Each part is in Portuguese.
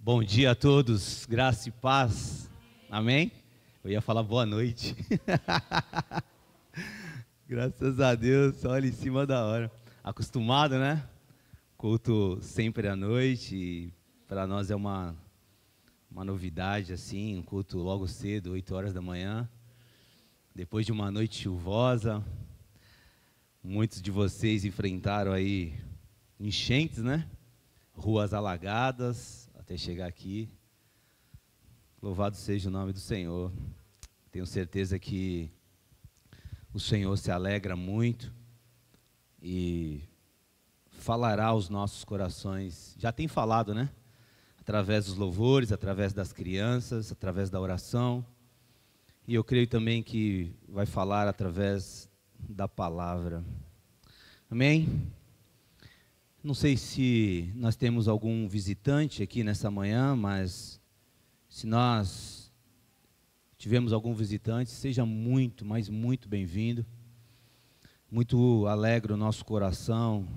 Bom dia a todos, graça e paz, amém? Eu ia falar boa noite. Graças a Deus, olha, em cima da hora. Acostumado, né? Culto sempre à noite, e para nós é uma novidade, assim, um culto logo cedo, 8 horas da manhã. Depois de uma noite chuvosa, muitos de vocês enfrentaram aí enchentes, né? Ruas alagadas, até chegar aqui. Louvado seja o nome do Senhor. Tenho certeza que o Senhor se alegra muito e falará aos nossos corações. Já tem falado, né? Através dos louvores, através das crianças, através da oração. E eu creio também que vai falar através da palavra. Amém? Não sei se nós temos algum visitante aqui nessa manhã, mas se nós tivemos algum visitante, seja muito, mas muito bem-vindo. Muito alegre o nosso coração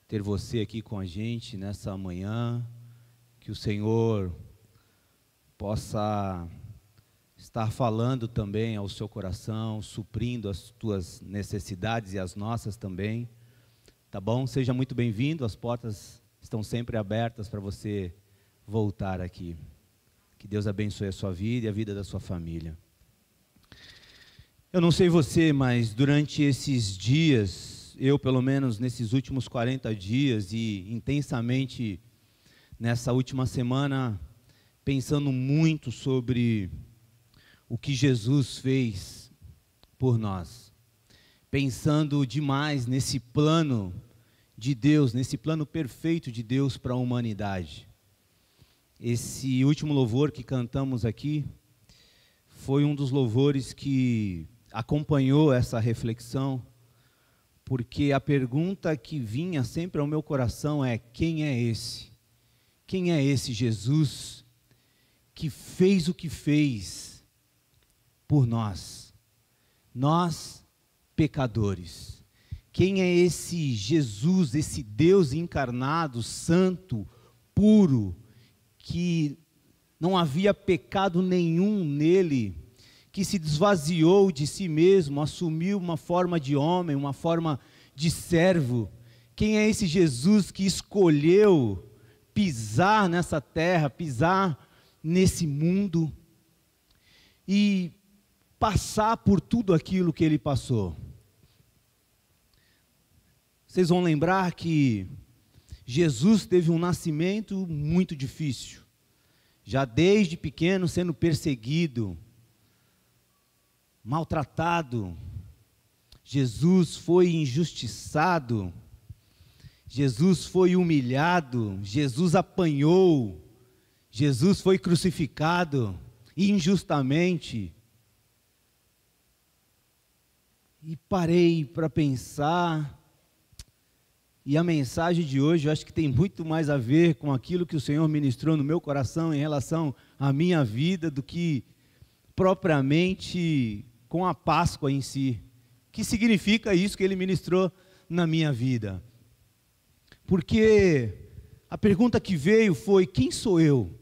ter você aqui com a gente nessa manhã. Que o Senhor possa estar falando também ao seu coração, suprindo as tuas necessidades e as nossas também. Tá bom? Seja muito bem-vindo, as portas estão sempre abertas para você voltar aqui. Que Deus abençoe a sua vida e a vida da sua família. Eu não sei você, mas durante esses dias, eu pelo menos nesses últimos 40 dias e intensamente nessa última semana, pensando muito sobre o que Jesus fez por nós. Pensando demais nesse plano de Deus, nesse plano perfeito de Deus para a humanidade. Esse último louvor que cantamos aqui foi um dos louvores que acompanhou essa reflexão, porque a pergunta que vinha sempre ao meu coração é: quem é esse? Quem é esse Jesus que fez o que fez por nós? Nós, pecadores. Quem é esse Jesus, esse Deus encarnado, santo, puro, que não havia pecado nenhum nele, que se esvaziou de si mesmo, assumiu uma forma de homem, uma forma de servo? Quem é esse Jesus que escolheu pisar nessa terra, pisar nesse mundo e passar por tudo aquilo que ele passou? Vocês vão lembrar que Jesus teve um nascimento muito difícil, já desde pequeno sendo perseguido, maltratado. Jesus foi injustiçado, Jesus foi humilhado, Jesus apanhou, Jesus foi crucificado injustamente. E parei para pensar, e a mensagem de hoje eu acho que tem muito mais a ver com aquilo que o Senhor ministrou no meu coração em relação à minha vida do que propriamente com a Páscoa em si. O que significa isso que Ele ministrou na minha vida? Porque a pergunta que veio foi: quem sou eu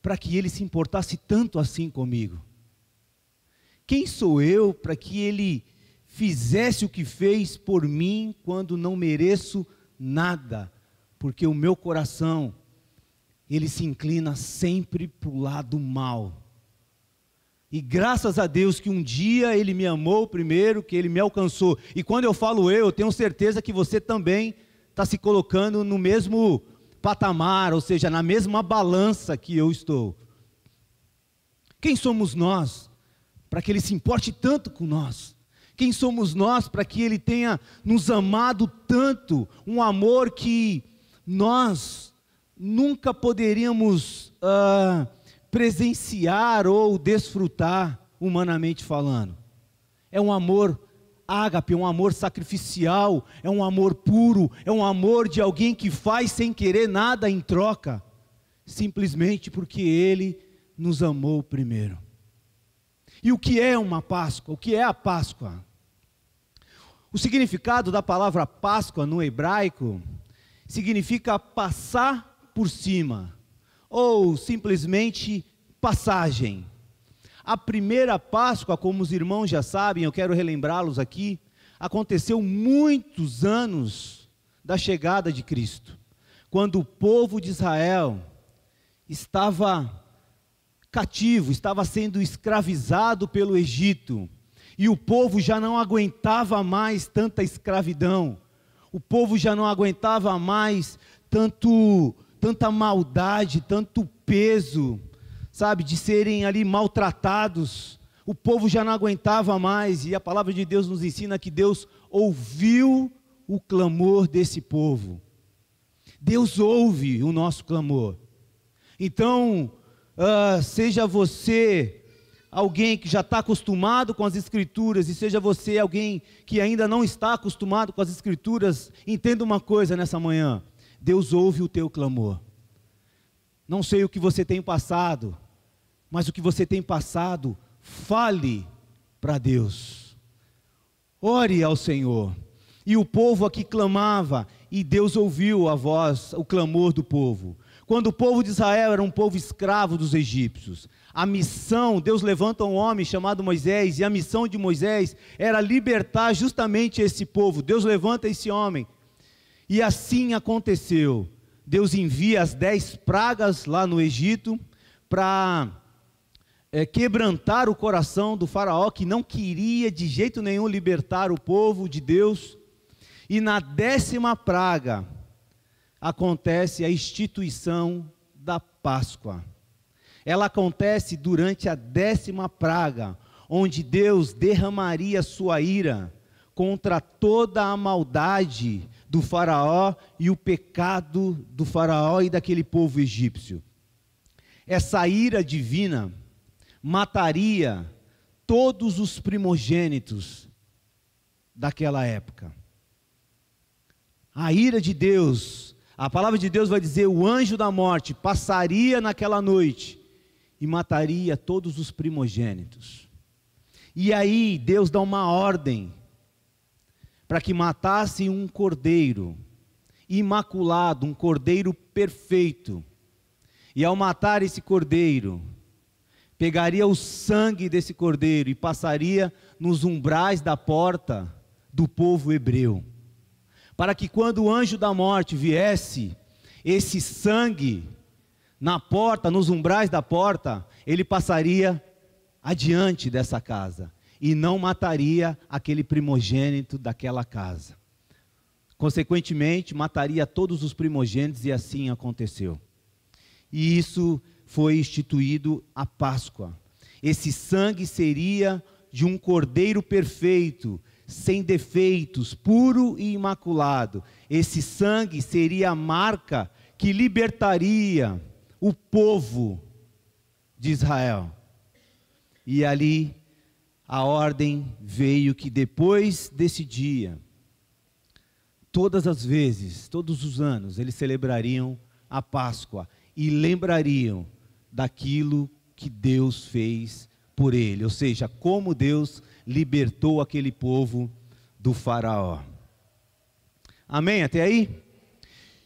para que Ele se importasse tanto assim comigo? Quem sou eu para que Ele fizesse o que fez por mim quando não mereço nada? Porque o meu coração, ele se inclina sempre para o lado mal. E graças a Deus que um dia Ele me amou primeiro, que Ele me alcançou. E quando eu falo eu tenho certeza que você também está se colocando no mesmo patamar, ou seja, na mesma balança que eu estou. Quem somos nós para que Ele se importe tanto com nós? Quem somos nós para que Ele tenha nos amado tanto, um amor que nós nunca poderíamos presenciar ou desfrutar, humanamente falando? É um amor ágape, é um amor sacrificial, é um amor puro, é um amor de alguém que faz sem querer nada em troca, simplesmente porque Ele nos amou primeiro. E o que é uma Páscoa? O que é a Páscoa? O significado da palavra Páscoa no hebraico significa passar por cima, ou simplesmente passagem. A primeira Páscoa, como os irmãos já sabem, eu quero relembrá-los aqui, aconteceu muitos anos da chegada de Cristo, quando o povo de Israel estava cativo, estava sendo escravizado pelo Egito, e o povo já não aguentava mais tanta escravidão, o povo já não aguentava mais tanta maldade, tanto peso, sabe, de serem ali maltratados. O povo já não aguentava mais, e a palavra de Deus nos ensina que Deus ouviu o clamor desse povo. Deus ouve o nosso clamor. Então, seja você alguém que já está acostumado com as Escrituras, e seja você alguém que ainda não está acostumado com as Escrituras, entenda uma coisa nessa manhã: Deus ouve o teu clamor. Não sei o que você tem passado, mas o que você tem passado, fale para Deus, ore ao Senhor. E o povo aqui clamava, e Deus ouviu a voz, o clamor do povo. Quando o povo de Israel era um povo escravo dos egípcios, a missão, Deus levanta um homem chamado Moisés, e a missão de Moisés era libertar justamente esse povo. Deus levanta esse homem, e assim aconteceu. Deus envia as 10 pragas lá no Egito, para quebrantar o coração do faraó, que não queria de jeito nenhum libertar o povo de Deus. E na 10ª praga, acontece a instituição da Páscoa. Ela acontece durante a 10ª praga, onde Deus derramaria sua ira contra toda a maldade do faraó e o pecado do faraó e daquele povo egípcio. Essa ira divina mataria todos os primogênitos daquela época. A ira de Deus, a palavra de Deus vai dizer, o anjo da morte passaria naquela noite e mataria todos os primogênitos. E aí Deus dá uma ordem para que matassem um cordeiro imaculado, um cordeiro perfeito. E ao matar esse cordeiro, pegaria o sangue desse cordeiro e passaria nos umbrais da porta do povo hebreu, para que quando o anjo da morte viesse, esse sangue na porta, nos umbrais da porta, ele passaria adiante dessa casa, e não mataria aquele primogênito daquela casa. Consequentemente, mataria todos os primogênitos, e assim aconteceu. E isso foi instituído a Páscoa. Esse sangue seria de um cordeiro perfeito, sem defeitos, puro e imaculado. Esse sangue seria a marca que libertaria o povo de Israel. E ali a ordem veio que depois desse dia, todas as vezes, todos os anos, eles celebrariam a Páscoa e lembrariam daquilo que Deus fez por ele, ou seja, como Deus libertou aquele povo do faraó. Amém? Até aí?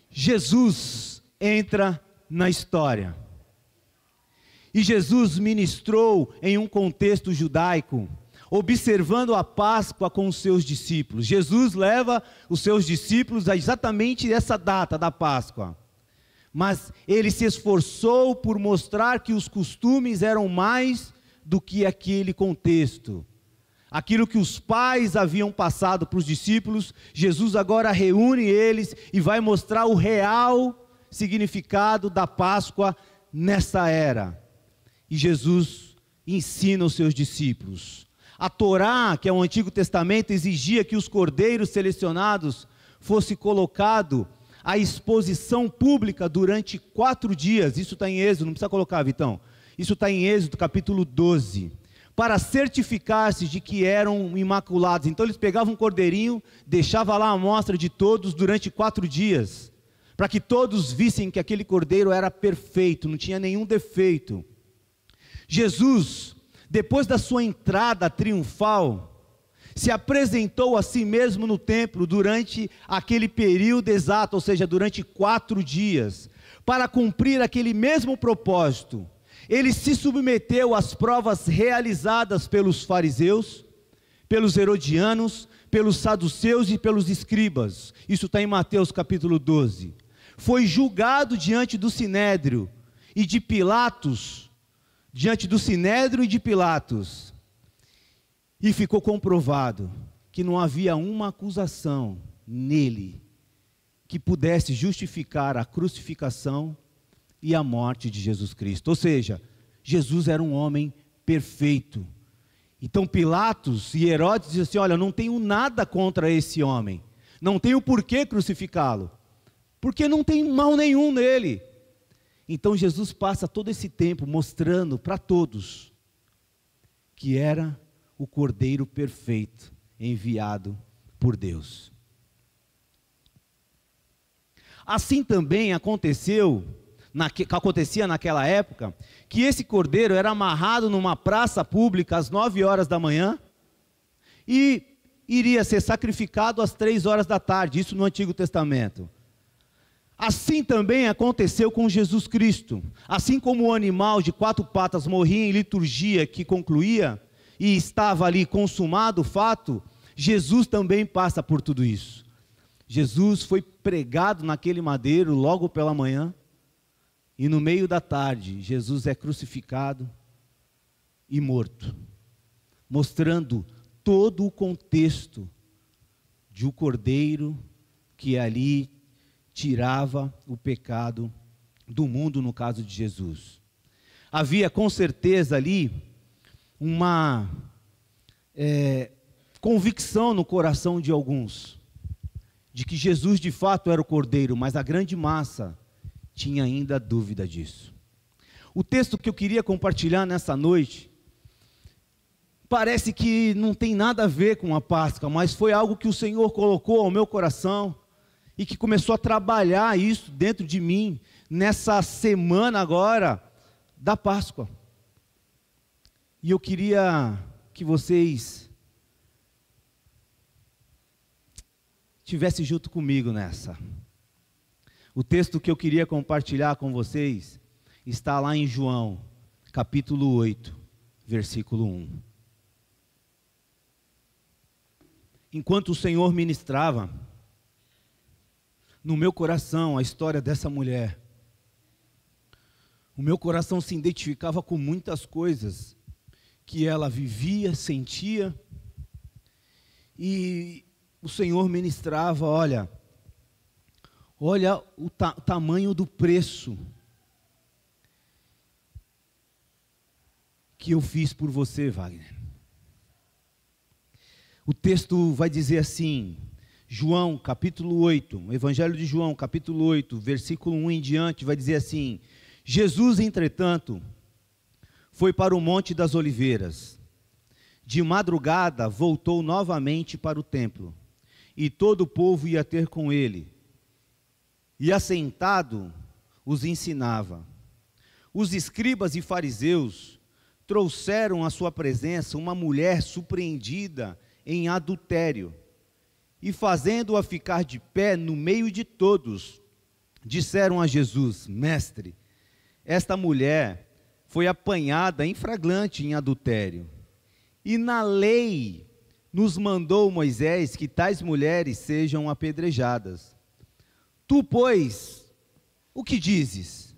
Jesus entra na história. E Jesus ministrou em um contexto judaico, observando a Páscoa com os seus discípulos. Jesus leva os seus discípulos a exatamente essa data da Páscoa. Mas ele se esforçou por mostrar que os costumes eram mais do que aquele contexto. Aquilo que os pais haviam passado para os discípulos, Jesus agora reúne eles e vai mostrar o real significado da Páscoa nessa era. E Jesus ensina os seus discípulos. A Torá, que é o Antigo Testamento, exigia que os cordeiros selecionados fossem colocados à exposição pública durante 4 dias. Isso está em Êxodo, não precisa colocar, Vitão. Isso está em Êxodo, capítulo 12. Para certificar-se de que eram imaculados. Então eles pegavam um cordeirinho, deixavam lá a amostra de todos durante 4 dias, para que todos vissem que aquele cordeiro era perfeito, não tinha nenhum defeito. Jesus, depois da sua entrada triunfal, se apresentou a si mesmo no templo durante aquele período exato, ou seja, durante 4 dias, para cumprir aquele mesmo propósito, ele se submeteu às provas realizadas pelos fariseus, pelos herodianos, pelos saduceus e pelos escribas. Isso está em Mateus capítulo 12. Foi julgado diante do Sinédrio e de Pilatos, e ficou comprovado que não havia uma acusação nele que pudesse justificar a crucificação e a morte de Jesus Cristo. Ou seja, Jesus era um homem perfeito. Então Pilatos e Herodes diziam assim: olha, não tenho nada contra esse homem, não tenho por que crucificá-lo, porque não tem mal nenhum nele. Então Jesus passa todo esse tempo mostrando para todos que era o Cordeiro perfeito, enviado por Deus. Assim também acontecia naquela época, que esse cordeiro era amarrado numa praça pública às 9 horas da manhã, e iria ser sacrificado às 3 horas da tarde, isso no Antigo Testamento. Assim também aconteceu com Jesus Cristo. Assim como o animal de 4 patas morria em liturgia que concluía, e estava ali consumado o fato, Jesus também passa por tudo isso. Jesus foi pregado naquele madeiro logo pela manhã, e no meio da tarde, Jesus é crucificado e morto, mostrando todo o contexto de um cordeiro que ali tirava o pecado do mundo, no caso de Jesus. Havia com certeza ali uma convicção no coração de alguns, de que Jesus de fato era o cordeiro, mas a grande massa tinha ainda dúvida disso. O texto que eu queria compartilhar nessa noite, parece que não tem nada a ver com a Páscoa, mas foi algo que o Senhor colocou ao meu coração, e que começou a trabalhar isso dentro de mim, nessa semana agora, da Páscoa. E eu queria que vocês estivessem junto comigo nessa. O texto que eu queria compartilhar com vocês está lá em João, capítulo 8, versículo 1. Enquanto o Senhor ministrava no meu coração a história dessa mulher, o meu coração se identificava com muitas coisas que ela vivia, sentia, e o Senhor ministrava: olha o tamanho do preço que eu fiz por você, Wagner. O texto vai dizer assim, João capítulo 8, o Evangelho de João capítulo 8, versículo 1 em diante, vai dizer assim: Jesus, entretanto, foi para o Monte das Oliveiras. De madrugada voltou novamente para o templo, e todo o povo ia ter com ele, e assentado os ensinava. Os escribas e fariseus trouxeram à sua presença uma mulher surpreendida em adultério, e fazendo-a ficar de pé no meio de todos, disseram a Jesus: Mestre, esta mulher foi apanhada em flagrante em adultério, e na lei nos mandou Moisés que tais mulheres sejam apedrejadas. Tu, pois, o que dizes?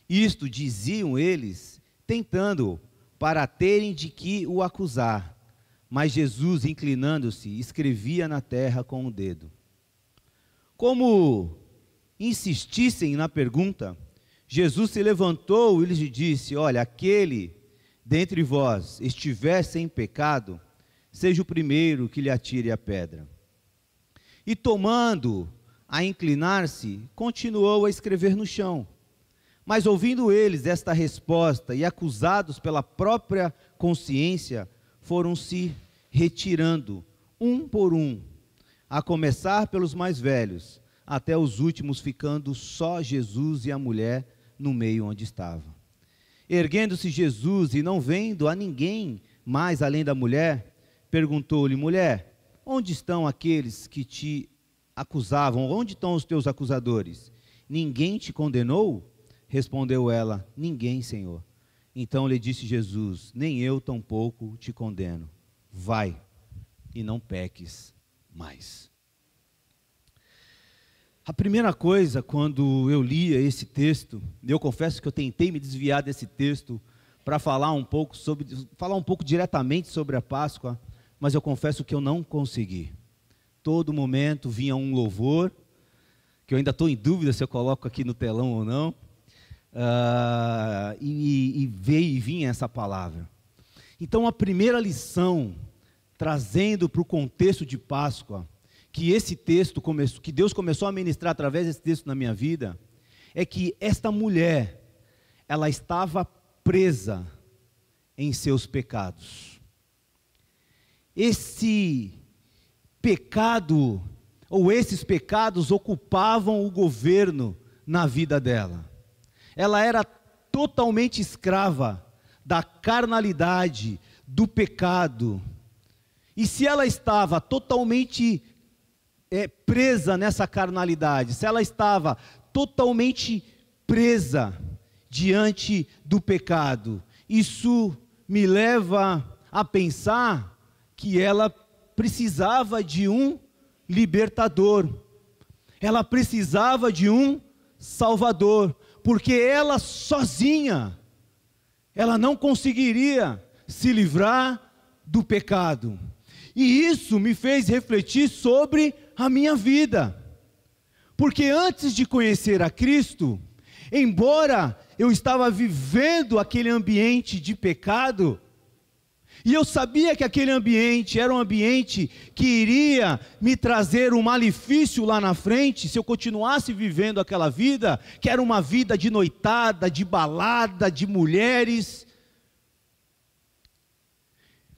Isto diziam eles, tentando, para terem de que o acusar. Mas Jesus, inclinando-se, escrevia na terra com o dedo. Como insistissem na pergunta, Jesus se levantou e lhes disse: olha, aquele dentre vós estiver sem pecado, seja o primeiro que lhe atire a pedra. E tomando a inclinar-se, continuou a escrever no chão. Mas ouvindo eles esta resposta e acusados pela própria consciência, foram se retirando, um por um, a começar pelos mais velhos, até os últimos, ficando só Jesus e a mulher no meio onde estava. Erguendo-se Jesus e não vendo a ninguém mais além da mulher, perguntou-lhe: mulher, onde estão aqueles que te acusavam? Onde estão os teus acusadores? ninguém te condenou? Respondeu ela: ninguém, Senhor. Então lhe disse Jesus: nem eu tampouco te condeno. Vai e não peques mais. A primeira coisa, quando eu lia esse texto, eu confesso que eu tentei me desviar desse texto para falar um pouco diretamente sobre a Páscoa, mas eu confesso que eu não consegui. Todo momento vinha um louvor, que eu ainda estou em dúvida se eu coloco aqui no telão ou não, e vinha essa palavra. Então a primeira lição, trazendo para o contexto de Páscoa, que esse texto que Deus começou a ministrar através desse texto na minha vida, é que esta mulher, ela estava presa em seus pecados. Esse pecado, ou esses pecados, ocupavam o governo na vida dela. Ela era totalmente escrava da carnalidade, do pecado. E se ela estava totalmente presa nessa carnalidade, se ela estava totalmente presa diante do pecado, isso me leva a pensar que ela precisava de um libertador, ela precisava de um salvador, porque ela sozinha, ela não conseguiria se livrar do pecado. E isso me fez refletir sobre a minha vida, porque antes de conhecer a Cristo, embora eu estava vivendo aquele ambiente de pecado, e eu sabia que aquele ambiente era um ambiente que iria me trazer um malefício lá na frente, se eu continuasse vivendo aquela vida, que era uma vida de noitada, de balada, de mulheres.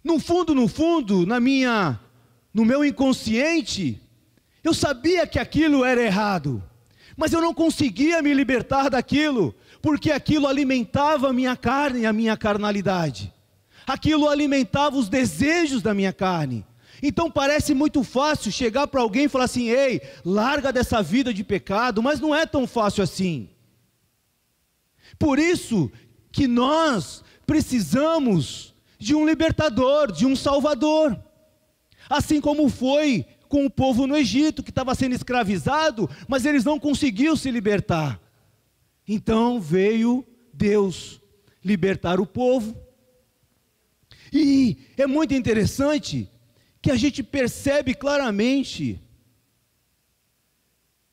No fundo, no meu inconsciente, eu sabia que aquilo era errado, mas eu não conseguia me libertar daquilo, porque aquilo alimentava a minha carne, a minha carnalidade. Aquilo alimentava os desejos da minha carne. Então parece muito fácil chegar para alguém e falar assim: ei, larga dessa vida de pecado, mas não é tão fácil assim. Por isso que nós precisamos de um libertador, de um salvador. Assim como foi com o povo no Egito, que estava sendo escravizado, mas eles não conseguiam se libertar. Então veio Deus libertar o povo. E é muito interessante que a gente percebe claramente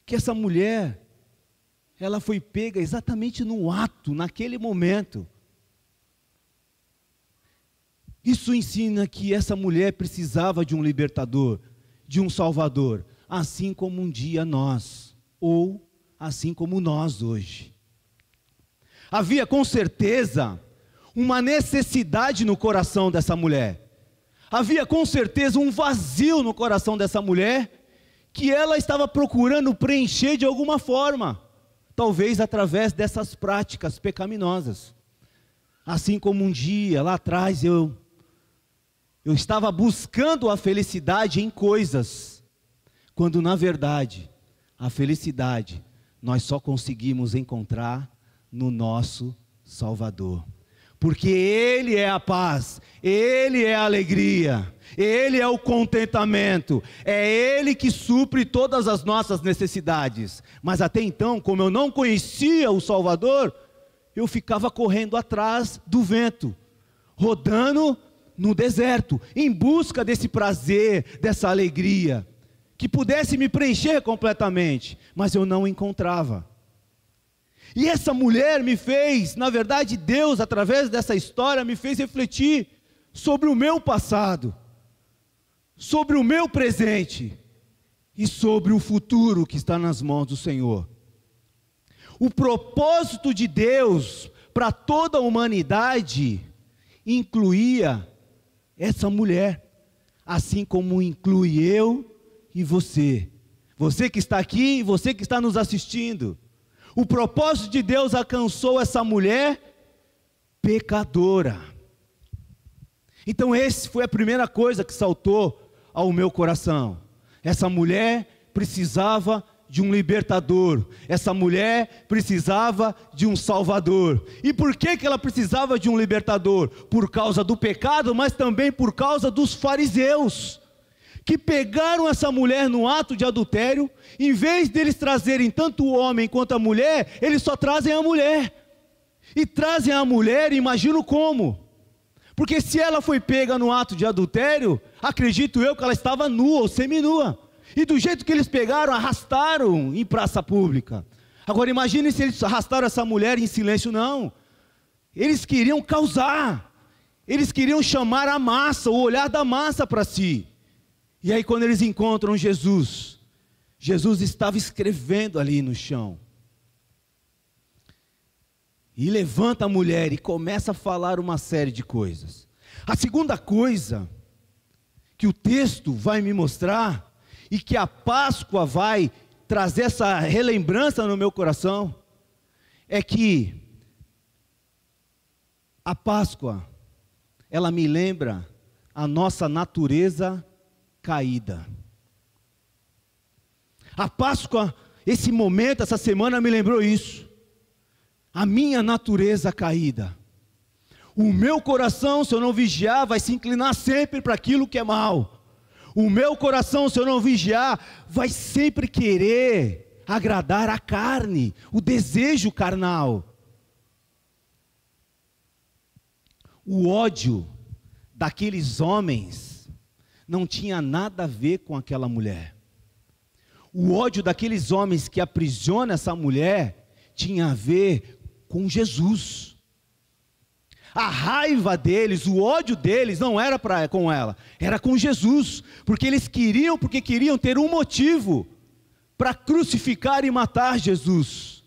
que essa mulher, ela foi pega exatamente no ato, naquele momento. Isso ensina que essa mulher precisava de um libertador, de um salvador, assim como um dia nós, ou assim como nós hoje. Havia com certeza uma necessidade no coração dessa mulher. Havia com certeza um vazio no coração dessa mulher, que ela estava procurando preencher de alguma forma, talvez através dessas práticas pecaminosas. Assim como um dia lá atrás eu estava buscando a felicidade em coisas, quando na verdade a felicidade nós só conseguimos encontrar no nosso Salvador. Porque Ele é a paz, Ele é a alegria, Ele é o contentamento, é Ele que supre todas as nossas necessidades. Mas até então, como eu não conhecia o Salvador, eu ficava correndo atrás do vento, rodando no deserto, em busca desse prazer, dessa alegria, que pudesse me preencher completamente, mas eu não encontrava. E essa mulher me fez, na verdade Deus, através dessa história, me fez refletir sobre o meu passado, sobre o meu presente e sobre o futuro que está nas mãos do Senhor. O propósito de Deus para toda a humanidade incluía essa mulher, assim como inclui eu e você. Você que está aqui e você que está nos assistindo. O propósito de Deus alcançou essa mulher pecadora. Então essa foi a primeira coisa que saltou ao meu coração. Essa mulher precisava de um libertador, essa mulher precisava de um salvador. E por que ela precisava de um libertador? Por causa do pecado, mas também por causa dos fariseus, que pegaram essa mulher no ato de adultério. Em vez deles trazerem tanto o homem quanto a mulher, eles só trazem a mulher. E trazem a mulher, imagino como? Porque se ela foi pega no ato de adultério, acredito eu que ela estava nua ou seminua. E do jeito que eles pegaram, arrastaram em praça pública. Agora imagine se eles arrastaram essa mulher em silêncio. Não. Eles queriam causar. Eles queriam chamar a massa, o olhar da massa para si. E aí quando eles encontram Jesus, Jesus estava escrevendo ali no chão. E levanta a mulher e começa a falar uma série de coisas. A segunda coisa que o texto vai me mostrar, e que a Páscoa vai trazer essa relembrança no meu coração, é que a Páscoa, ela me lembra a nossa natureza caída. A Páscoa, esse momento, essa semana me lembrou isso. A minha natureza caída. O meu coração, se eu não vigiar, vai se inclinar sempre para aquilo que é mal. O meu coração, se eu não vigiar, vai sempre querer agradar a carne, o desejo carnal. O ódio daqueles homens não tinha nada a ver com aquela mulher. O ódio daqueles homens que aprisionam essa mulher tinha a ver com Jesus. A raiva deles, o ódio deles não era com ela, era com Jesus, porque queriam ter um motivo para crucificar e matar Jesus.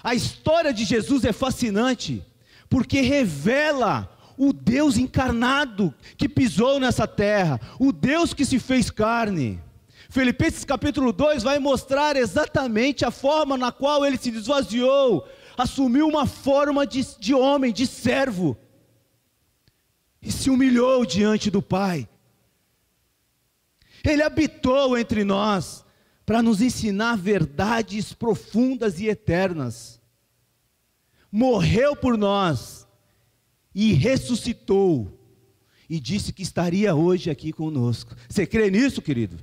A história de Jesus é fascinante, porque revela o Deus encarnado que pisou nessa terra, o Deus que se fez carne. Filipenses capítulo 2 vai mostrar exatamente a forma na qual ele se esvaziou, assumiu uma forma de homem, de servo, e se humilhou diante do Pai. Ele habitou entre nós, para nos ensinar verdades profundas e eternas, morreu por nós, e ressuscitou, e disse que estaria hoje aqui conosco. Você crê nisso, querido?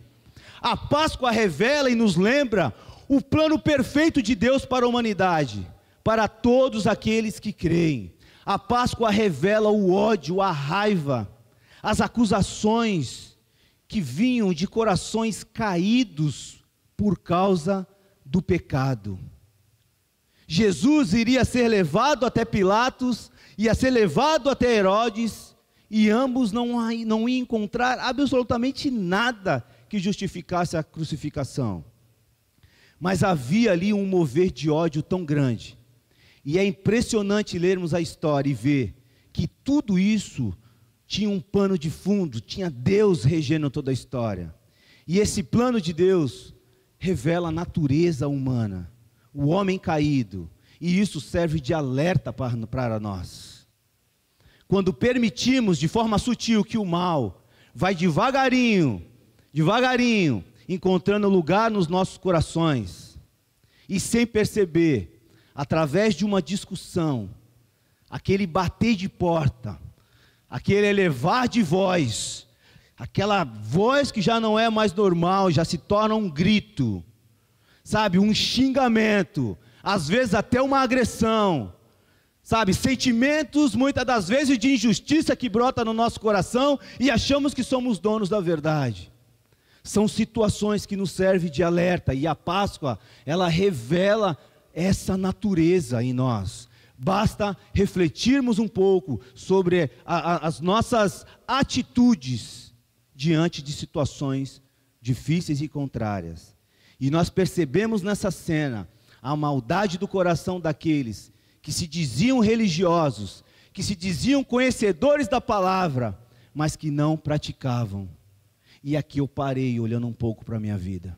A Páscoa revela e nos lembra o plano perfeito de Deus para a humanidade, para todos aqueles que creem. A Páscoa revela o ódio, a raiva, as acusações que vinham de corações caídos por causa do pecado. Jesus iria ser levado até Pilatos, ia ser levado até Herodes, e ambos não iam encontrar absolutamente nada que justificasse a crucificação. Mas havia ali um mover de ódio tão grande. E é impressionante lermos a história e ver que tudo isso tinha um pano de fundo, tinha Deus regendo toda a história. E esse plano de Deus revela a natureza humana, o homem caído, e isso serve de alerta para nós. Quando permitimos de forma sutil que o mal vai devagarinho, encontrando lugar nos nossos corações, e sem perceber, através de uma discussão, aquele bater de porta, aquele elevar de voz, aquela voz que já não é mais normal, já se torna um grito, sabe, um xingamento, às vezes até uma agressão, sabe, sentimentos muitas das vezes de injustiça que brota no nosso coração e achamos que somos donos da verdade. São situações que nos servem de alerta, e a Páscoa, ela revela essa natureza em nós. Basta refletirmos um pouco sobre as nossas atitudes diante de situações difíceis e contrárias. E nós percebemos nessa cena a maldade do coração daqueles que se diziam religiosos, que se diziam conhecedores da palavra, mas que não praticavam. E aqui eu parei olhando um pouco para a minha vida.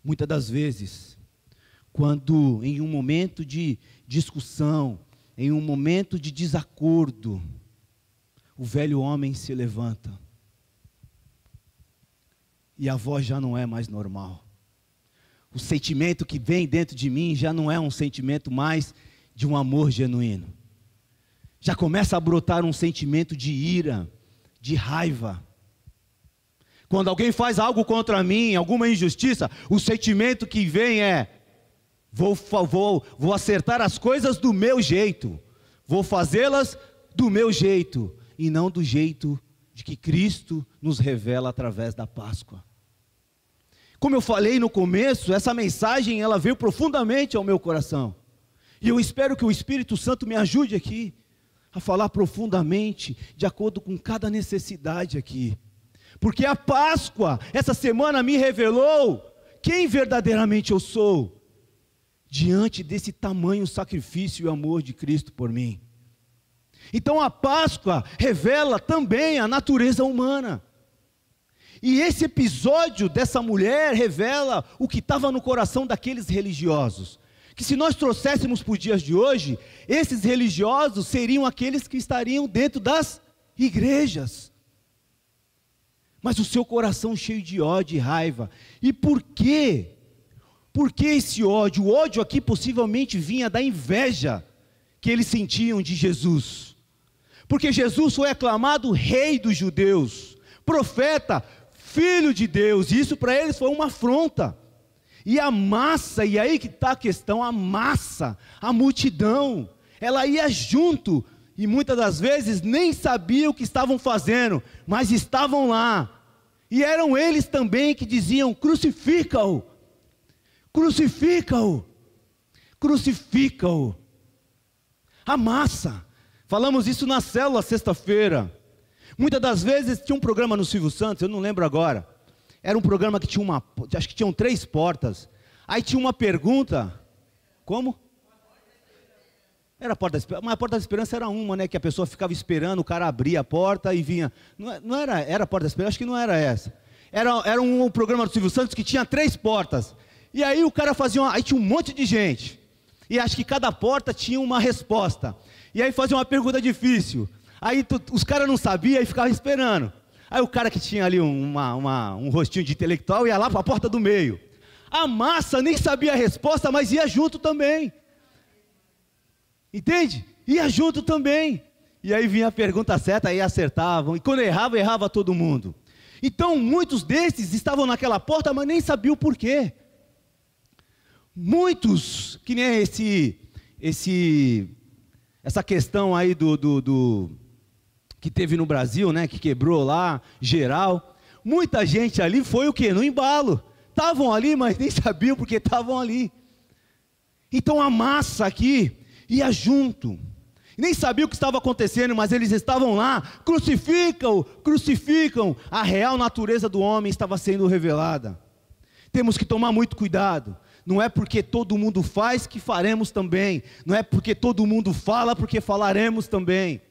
Muitas das vezes, quando em um momento de discussão, em um momento de desacordo, o velho homem se levanta, e a voz já não é mais normal. o sentimento que vem dentro de mim já não é um sentimento mais de um amor genuíno. Já começa a brotar um sentimento de ira, de raiva. Quando alguém faz algo contra mim, alguma injustiça, o sentimento que vem é: vou acertar as coisas do meu jeito, vou fazê-las do meu jeito, e não do jeito de que Cristo nos revela através da Páscoa. Como eu falei no começo, essa mensagem ela veio profundamente ao meu coração, e eu espero que o Espírito Santo me ajude aqui, a falar profundamente, de acordo com cada necessidade aqui, porque a Páscoa, essa semana me revelou quem verdadeiramente eu sou, diante desse tamanho sacrifício e amor de Cristo por mim. Então a Páscoa revela também a natureza humana, e esse episódio dessa mulher revela o que estava no coração daqueles religiosos, que se nós trouxéssemos para os dias de hoje, esses religiosos seriam aqueles que estariam dentro das igrejas, mas o seu coração cheio de ódio e raiva. E por quê? Por que esse ódio? O ódio aqui possivelmente vinha da inveja que eles sentiam de Jesus, porque Jesus foi aclamado rei dos judeus, profeta, filho de Deus, e isso para eles foi uma afronta. E a massa, e aí que está a questão, a massa, a multidão, ela ia junto, e muitas das vezes nem sabia o que estavam fazendo, mas estavam lá, e eram eles também que diziam: crucifica-o, crucifica-o, crucifica-o. A massa, falamos isso na célula sexta-feira, muitas das vezes tinha um programa no Silvio Santos, eu não lembro agora, era um programa que tinha acho que tinham 3 portas, aí tinha uma pergunta, como? Era a porta da esperança, mas a porta da esperança era uma, né, que a pessoa ficava esperando, o cara abria a porta e vinha, não era a porta da esperança, acho que não era essa, era um programa do Silvio Santos que tinha 3 portas, e aí o cara fazia, aí tinha um monte de gente, e acho que cada porta tinha uma resposta, e aí fazia uma pergunta difícil, aí os caras não sabiam e ficavam esperando, aí o cara que tinha ali um rostinho de intelectual ia lá para a porta do meio, a massa nem sabia a resposta, mas ia junto também, entende? Ia junto também, e aí vinha a pergunta certa, aí acertavam, e quando errava todo mundo. Então muitos desses estavam naquela porta, mas nem sabiam o porquê. Muitos, que nem essa questão aí que teve no Brasil, né, que quebrou lá, geral, muita gente ali foi o quê? No embalo, estavam ali, mas nem sabiam porque estavam ali. Então a massa aqui ia junto, nem sabia o que estava acontecendo, mas eles estavam lá, crucificam, crucificam, a real natureza do homem estava sendo revelada. Temos que tomar muito cuidado, não é porque todo mundo faz que faremos também, não é porque todo mundo fala porque falaremos também.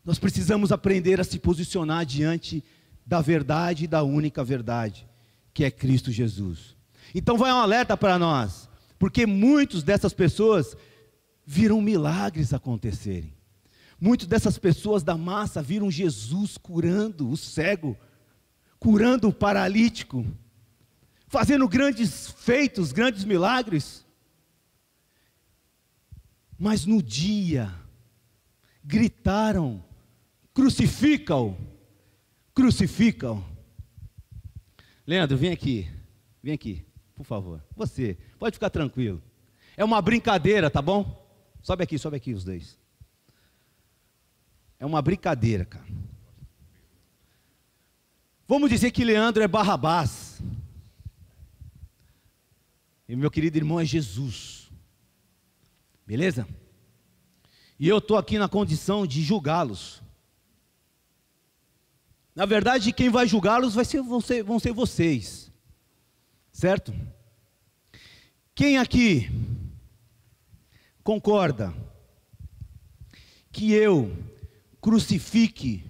Nós precisamos aprender a se posicionar diante da verdade e da única verdade, que é Cristo Jesus. Então vai um alerta para nós, porque muitos dessas pessoas viram milagres acontecerem. Muitas dessas pessoas da massa viram Jesus curando o cego, curando o paralítico, fazendo grandes feitos, grandes milagres. Mas no dia, gritaram: crucifica-o, crucifica-o. Leandro, vem aqui, por favor. Você, pode ficar tranquilo. É uma brincadeira, tá bom? Sobe aqui os dois. É uma brincadeira, cara. Vamos dizer que Leandro é Barrabás, e meu querido irmão é Jesus, beleza? E eu estou aqui na condição de julgá-los. Na verdade, quem vai julgá-los vão ser vocês, certo? Quem aqui concorda que eu crucifique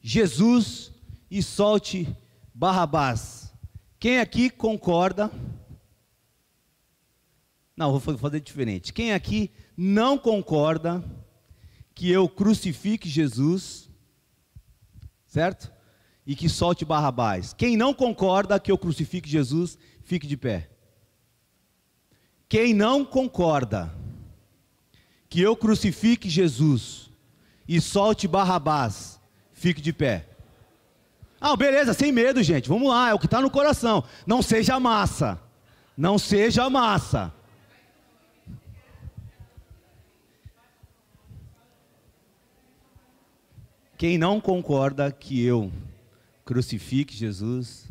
Jesus e solte Barrabás? Quem aqui concorda? Não, vou fazer diferente. Quem aqui não concorda que eu crucifique Jesus, certo? E que solte Barrabás? Quem não concorda que eu crucifique Jesus, fique de pé. Quem não concorda que eu crucifique Jesus e solte Barrabás, fique de pé. Ah, beleza, sem medo, gente, vamos lá, é o que está no coração. Não seja massa, não seja massa. Quem não concorda que eu crucifique Jesus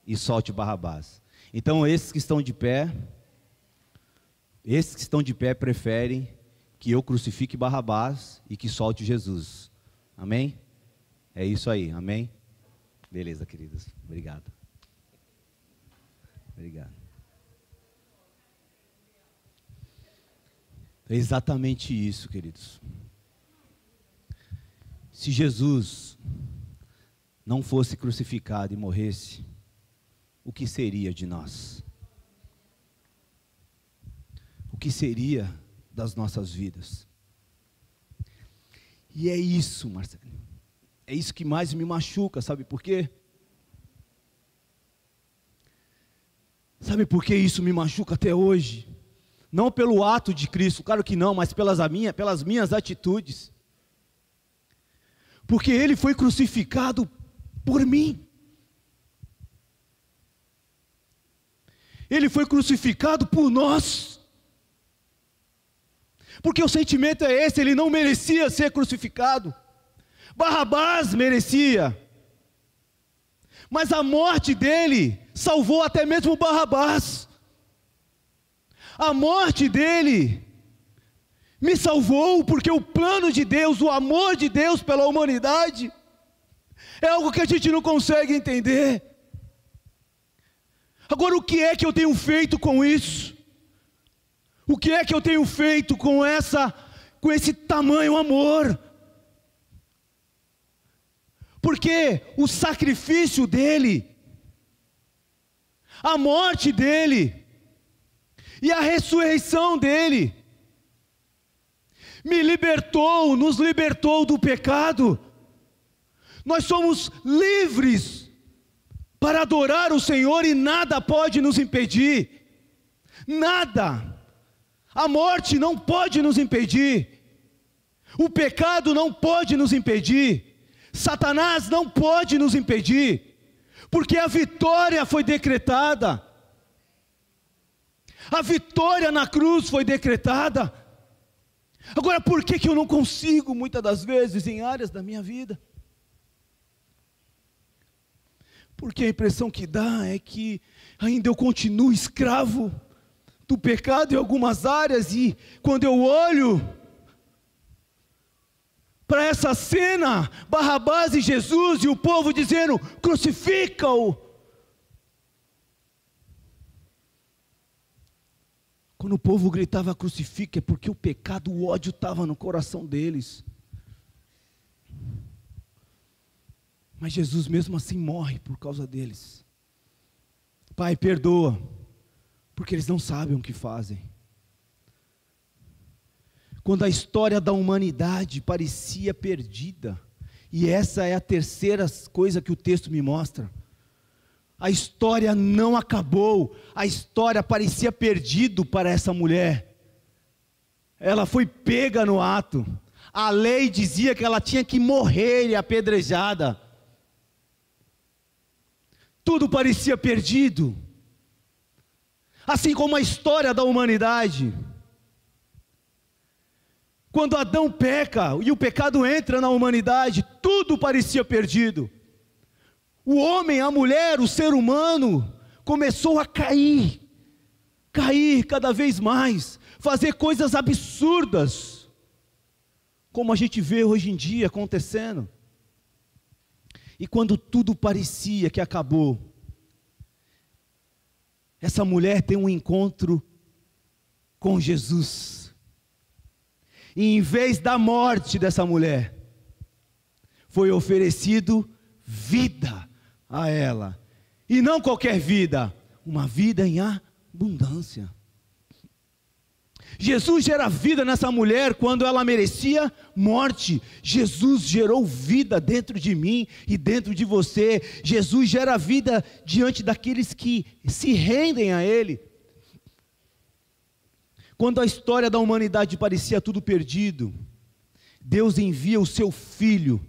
e solte Barrabás. Então esses que estão de pé preferem que eu crucifique Barrabás e que solte Jesus. Amém? É isso aí, amém? Beleza, queridos. Obrigado. Obrigado. É exatamente isso, queridos. Se Jesus não fosse crucificado e morresse, o que seria de nós? O que seria das nossas vidas? E é isso, Marcelo. É isso que mais me machuca, sabe por quê? Sabe por que isso me machuca até hoje? Não pelo ato de Cristo, claro que não, mas pelas minhas atitudes. Porque Ele foi crucificado por mim. Ele foi crucificado por nós. Porque o sentimento é esse, Ele não merecia ser crucificado. Barrabás merecia. Mas a morte dele salvou até mesmo Barrabás. A morte dele me salvou, porque o plano de Deus, o amor de Deus pela humanidade, é algo que a gente não consegue entender. Agora, o que é que eu tenho feito com isso? O que é que eu tenho feito com esse tamanho amor? Porque o sacrifício dele, a morte dele e a ressurreição dele nos libertou do pecado. Nós somos livres para adorar o Senhor e nada pode nos impedir. Nada. A morte não pode nos impedir. O pecado não pode nos impedir. Satanás não pode nos impedir. Porque a vitória foi decretada. A vitória na cruz foi decretada. Agora, por que eu não consigo, muitas das vezes, em áreas da minha vida? Porque a impressão que dá é que ainda eu continuo escravo do pecado em algumas áreas, e quando eu olho para essa cena, Barrabás e Jesus, e o povo dizendo, crucifica-o. Quando o povo gritava crucifica, é porque o pecado, o ódio estava no coração deles. Mas Jesus mesmo assim morre por causa deles. Pai, perdoa, porque eles não sabem o que fazem. Quando a história da humanidade parecia perdida, e essa é a terceira coisa que o texto me mostra, a história não acabou, a história parecia perdida para essa mulher, ela foi pega no ato, a lei dizia que ela tinha que morrer e apedrejada, tudo parecia perdido, assim como a história da humanidade. Quando Adão peca e o pecado entra na humanidade, tudo parecia perdido. O homem, a mulher, o ser humano começou a cair cada vez mais, fazer coisas absurdas, como a gente vê hoje em dia acontecendo. E quando tudo parecia que acabou, essa mulher tem um encontro com Jesus. E em vez da morte dessa mulher, foi oferecido vida a ela. E não qualquer vida, uma vida em abundância. Jesus gera vida nessa mulher quando ela merecia morte. Jesus gerou vida dentro de mim e dentro de você. Jesus gera vida diante daqueles que se rendem a Ele. Quando a história da humanidade parecia tudo perdido, Deus envia o seu Filho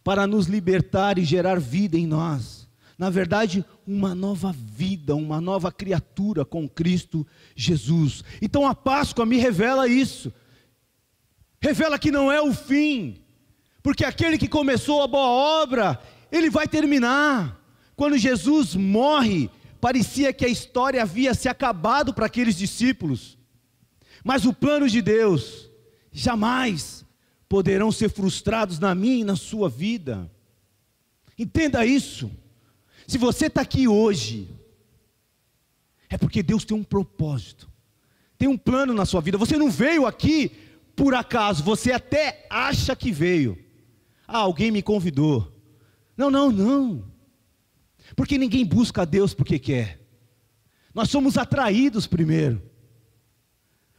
para nos libertar e gerar vida em nós. Na verdade, uma nova vida, uma nova criatura com Cristo Jesus. Então a Páscoa me revela isso. Revela que não é o fim, porque aquele que começou a boa obra, ele vai terminar. Quando Jesus morre, parecia que a história havia se acabado para aqueles discípulos. Mas o plano de Deus jamais poderão ser frustrados na minha e na sua vida. Entenda isso. Se você está aqui hoje, é porque Deus tem um propósito, tem um plano na sua vida. Você não veio aqui por acaso, você até acha que veio. Alguém me convidou. Não. Porque ninguém busca a Deus porque quer. Nós somos atraídos primeiro.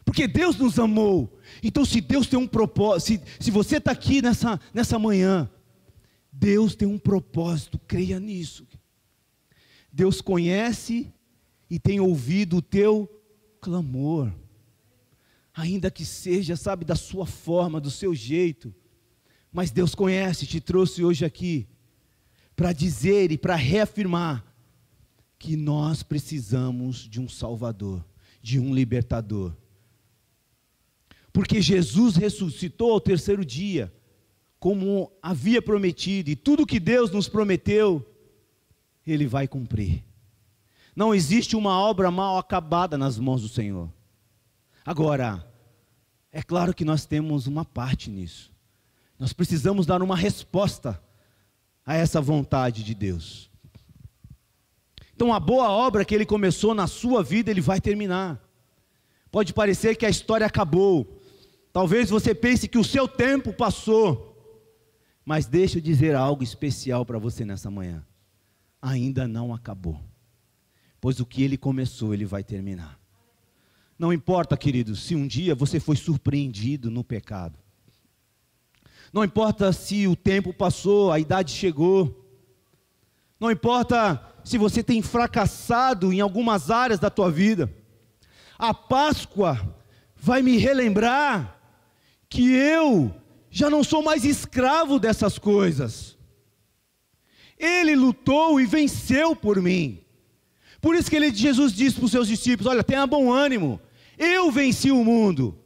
Porque Deus nos amou. Então se Deus tem um propósito, se você está aqui nessa manhã, Deus tem um propósito, creia nisso. Deus conhece e tem ouvido o teu clamor. Ainda que seja, sabe, da sua forma, do seu jeito. Mas Deus conhece, te trouxe hoje aqui para dizer e para reafirmar que nós precisamos de um Salvador, de um libertador. Porque Jesus ressuscitou ao terceiro dia, como havia prometido, e tudo que Deus nos prometeu, Ele vai cumprir. Não existe uma obra mal acabada nas mãos do Senhor. Agora, é claro que nós temos uma parte nisso. Nós precisamos dar uma resposta a essa vontade de Deus. Então a boa obra que Ele começou na sua vida, Ele vai terminar. Pode parecer que a história acabou. Talvez você pense que o seu tempo passou. Mas deixa eu dizer algo especial para você nessa manhã. Ainda não acabou. Pois o que Ele começou, Ele vai terminar. Não importa, queridos, se um dia você foi surpreendido no pecado. Não importa se o tempo passou, a idade chegou. Não importa se você tem fracassado em algumas áreas da tua vida. A Páscoa vai me relembrar que eu já não sou mais escravo dessas coisas. Ele lutou e venceu por mim. Por isso que Jesus disse para os seus discípulos: olha, tenha bom ânimo, eu venci o mundo,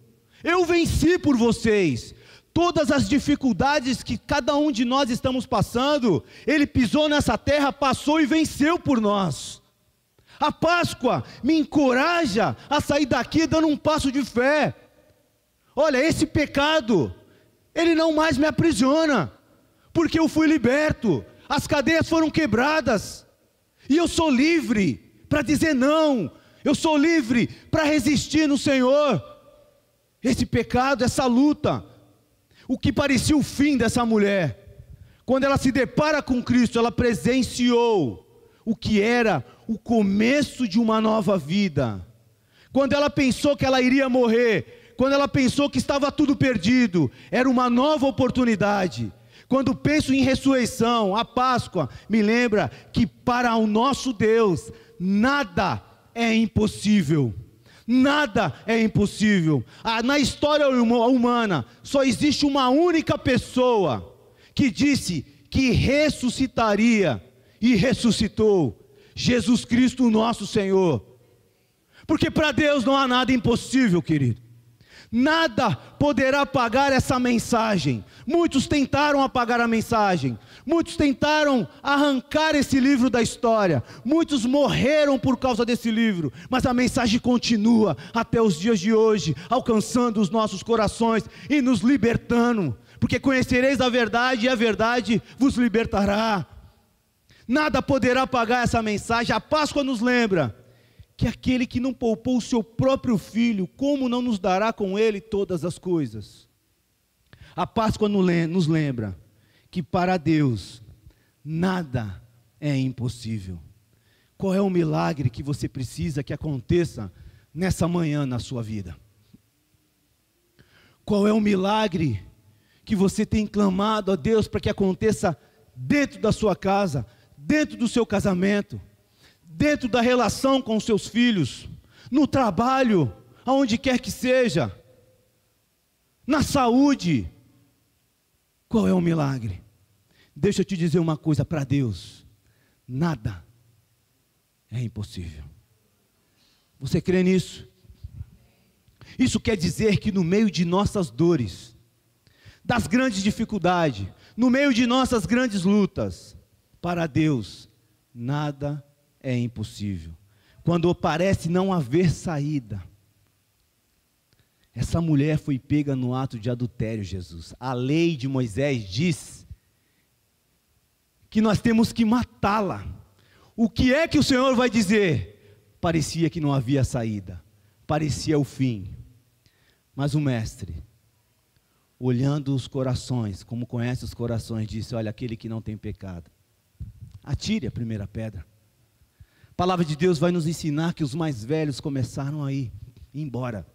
eu venci por vocês. Todas as dificuldades que cada um de nós estamos passando, Ele pisou nessa terra, passou e venceu por nós. A Páscoa me encoraja a sair daqui dando um passo de fé. Olha, esse pecado, ele não mais me aprisiona, porque eu fui liberto, as cadeias foram quebradas, e eu sou livre para dizer não, eu sou livre para resistir no Senhor. Esse pecado, essa luta, o que parecia o fim dessa mulher, quando ela se depara com Cristo, ela presenciou o que era o começo de uma nova vida. Quando ela pensou que ela iria morrer, quando ela pensou que estava tudo perdido, era uma nova oportunidade. Quando penso em ressurreição, a Páscoa me lembra que para o nosso Deus, nada é impossível. Nada é impossível. Na história humana, só existe uma única pessoa que disse que ressuscitaria e ressuscitou: Jesus Cristo, nosso Senhor. Porque para Deus não há nada impossível, querido. Nada poderá apagar essa mensagem. Muitos tentaram apagar a mensagem, muitos tentaram arrancar esse livro da história, muitos morreram por causa desse livro, mas a mensagem continua até os dias de hoje, alcançando os nossos corações e nos libertando, porque conhecereis a verdade e a verdade vos libertará. Nada poderá apagar essa mensagem. A Páscoa nos lembra que aquele que não poupou o seu próprio filho, como não nos dará com ele todas as coisas? A Páscoa nos lembra que para Deus nada é impossível. Qual é o milagre que você precisa que aconteça nessa manhã na sua vida? Qual é o milagre que você tem clamado a Deus para que aconteça dentro da sua casa, dentro do seu casamento, dentro da relação com os seus filhos, no trabalho, aonde quer que seja, na saúde. Qual é o milagre? Deixa eu te dizer uma coisa, para Deus, nada é impossível. Você crê nisso? Isso quer dizer que no meio de nossas dores, das grandes dificuldades, no meio de nossas grandes lutas, para Deus, nada é impossível. Quando parece não haver saída, essa mulher foi pega no ato de adultério, Jesus. A lei de Moisés diz que nós temos que matá-la. O que é que o Senhor vai dizer? Parecia que não havia saída, parecia o fim. Mas o mestre, olhando os corações, como conhece os corações, disse: olha, aquele que não tem pecado, atire a primeira pedra. A palavra de Deus vai nos ensinar que os mais velhos começaram a ir embora.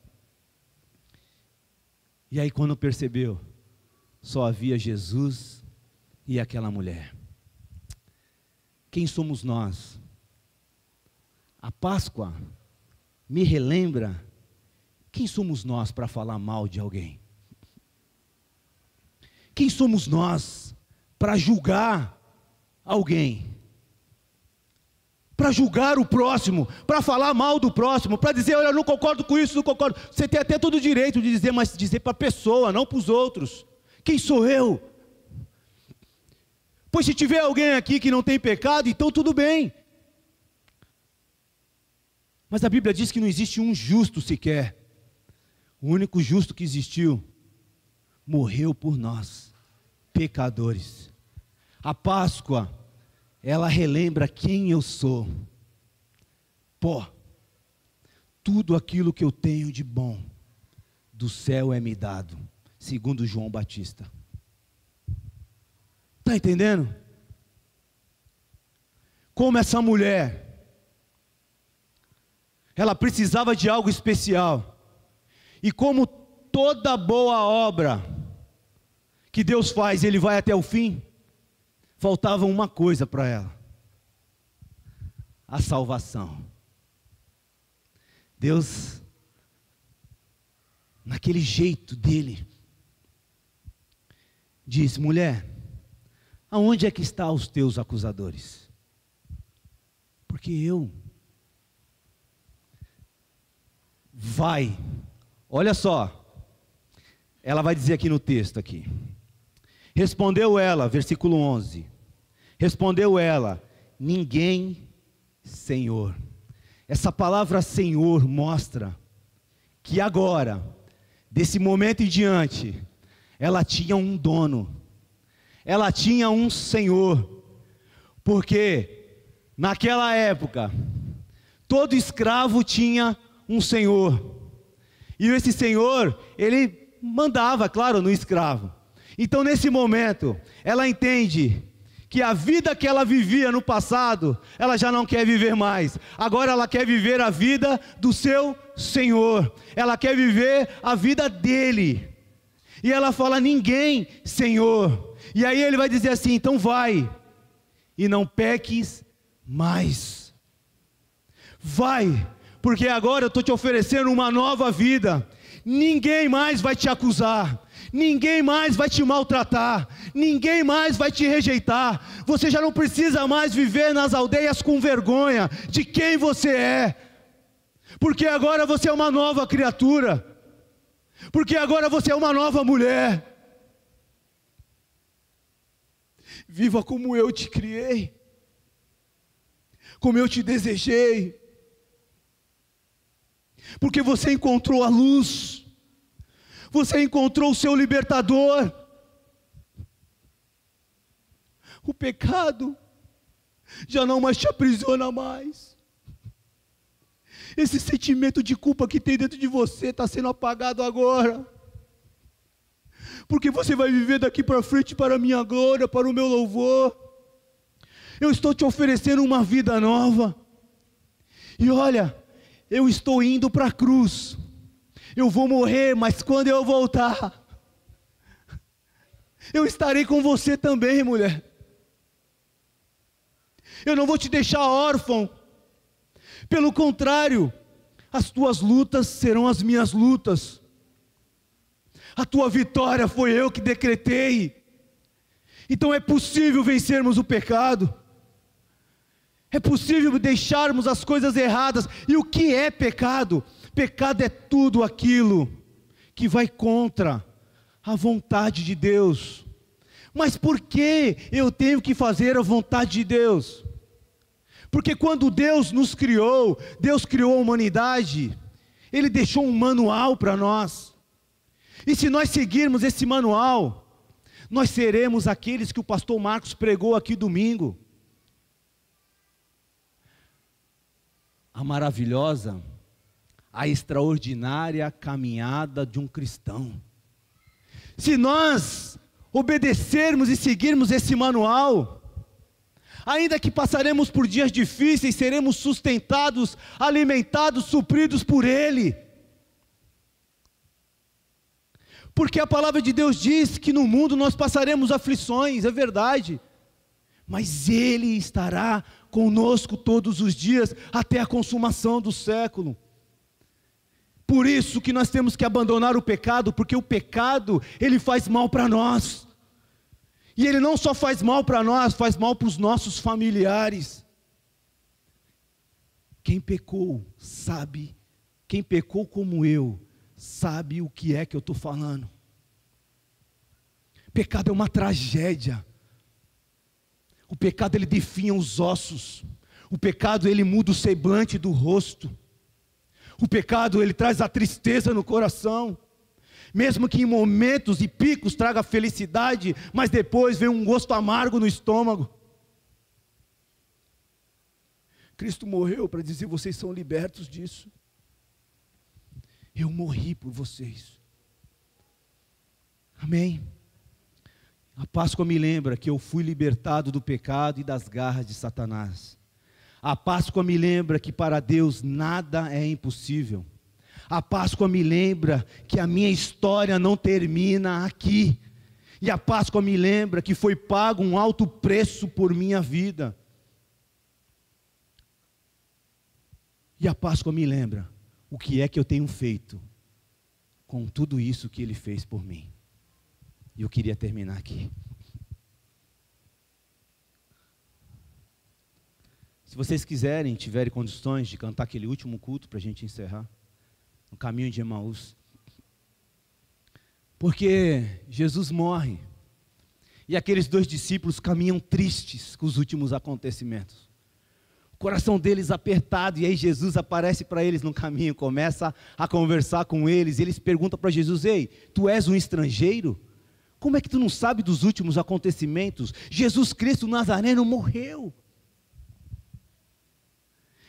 E aí quando percebeu, só havia Jesus e aquela mulher. Quem somos nós? A Páscoa me relembra quem somos nós para falar mal de alguém. Quem somos nós para julgar alguém? Para julgar o próximo, para falar mal do próximo, para dizer: olha, eu não concordo com isso, não concordo. Você tem até todo o direito de dizer, mas dizer para a pessoa, não para os outros. Quem sou eu? Pois se tiver alguém aqui que não tem pecado, então tudo bem. Mas a Bíblia diz que não existe um justo sequer. O único justo que existiu morreu por nós, pecadores. A Páscoa, ela relembra quem eu sou. Pô, tudo aquilo que eu tenho de bom do céu é me dado, segundo João Batista. Está entendendo? Como essa mulher, ela precisava de algo especial. E como toda boa obra que Deus faz, Ele vai até o fim, faltava uma coisa para ela: a salvação. Deus, naquele jeito dele, diz: mulher, aonde é que estão os teus acusadores? Porque eu. Vai. Olha só. Ela vai dizer aqui no texto aqui. Respondeu ela, versículo 11. Respondeu ela: ninguém, Senhor. Essa palavra Senhor mostra que agora, desse momento em diante, ela tinha um dono. Ela tinha um Senhor. Porque naquela época, todo escravo tinha um senhor. E esse senhor, ele mandava, claro, no escravo. Então nesse momento, ela entende que a vida que ela vivia no passado, ela já não quer viver mais. Agora ela quer viver a vida do seu Senhor. Ela quer viver a vida dele. E ela fala: ninguém, Senhor. E aí ele vai dizer assim: então vai, e não peques mais. Vai, porque agora eu estou te oferecendo uma nova vida. Ninguém mais vai te acusar, ninguém mais vai te maltratar, ninguém mais vai te rejeitar. Você já não precisa mais viver nas aldeias com vergonha de quem você é, porque agora você é uma nova criatura, porque agora você é uma nova mulher. Viva como eu te criei, como eu te desejei, porque você encontrou a luz, você encontrou o seu libertador. O pecado já não mais te aprisiona mais. Esse sentimento de culpa que tem dentro de você está sendo apagado agora, porque você vai viver daqui para frente para a minha glória, para o meu louvor. Eu estou te oferecendo uma vida nova. E olha, eu estou indo para a cruz. Eu vou morrer, mas quando eu voltar, eu estarei com você também, mulher. Eu não vou te deixar órfão. Pelo contrário, As tuas lutas serão as minhas lutas. A tua vitória foi eu que decretei. Então é possível vencermos o pecado. É possível deixarmos as coisas erradas. E o que é pecado? Pecado é tudo aquilo que vai contra a vontade de Deus. Mas por que eu tenho que fazer a vontade de Deus? Porque quando Deus nos criou, Deus criou a humanidade, Ele deixou um manual para nós. E se nós seguirmos esse manual, nós seremos aqueles que o pastor Marcos pregou aqui domingo. A maravilhosa, a extraordinária caminhada de um cristão. Se nós obedecermos e seguirmos esse manual, ainda que passaremos por dias difíceis, seremos sustentados, alimentados, supridos por Ele. Porque a palavra de Deus diz que no mundo nós passaremos aflições, é verdade. Mas Ele estará conosco todos os dias, até a consumação do século. Por isso que nós temos que abandonar o pecado, porque o pecado, ele faz mal para nós. E ele não só faz mal para nós, faz mal para os nossos familiares. Quem pecou sabe, quem pecou como eu, sabe o que é que eu estou falando. Pecado é uma tragédia. O pecado ele definha os ossos. O pecado ele muda o semblante do rosto. O pecado ele traz a tristeza no coração. Mesmo que em momentos e picos traga felicidade, mas depois vem um gosto amargo no estômago. Cristo morreu para dizer: vocês são libertos disso. Eu morri por vocês. Amém? A Páscoa me lembra que eu fui libertado do pecado e das garras de Satanás. A Páscoa me lembra que para Deus nada é impossível. A Páscoa me lembra que a minha história não termina aqui. E a Páscoa me lembra que foi pago um alto preço por minha vida. E a Páscoa me lembra o que é que eu tenho feito com tudo isso que Ele fez por mim. E eu queria terminar aqui. Se vocês quiserem, tiverem condições de cantar aquele último culto para a gente encerrar, no caminho de Emaús. Porque Jesus morre, e aqueles 2 discípulos caminham tristes com os últimos acontecimentos. O coração deles apertado, e aí Jesus aparece para eles no caminho, começa a conversar com eles, e eles perguntam para Jesus: ei, tu és um estrangeiro? Como é que tu não sabe dos últimos acontecimentos? Jesus Cristo Nazareno morreu.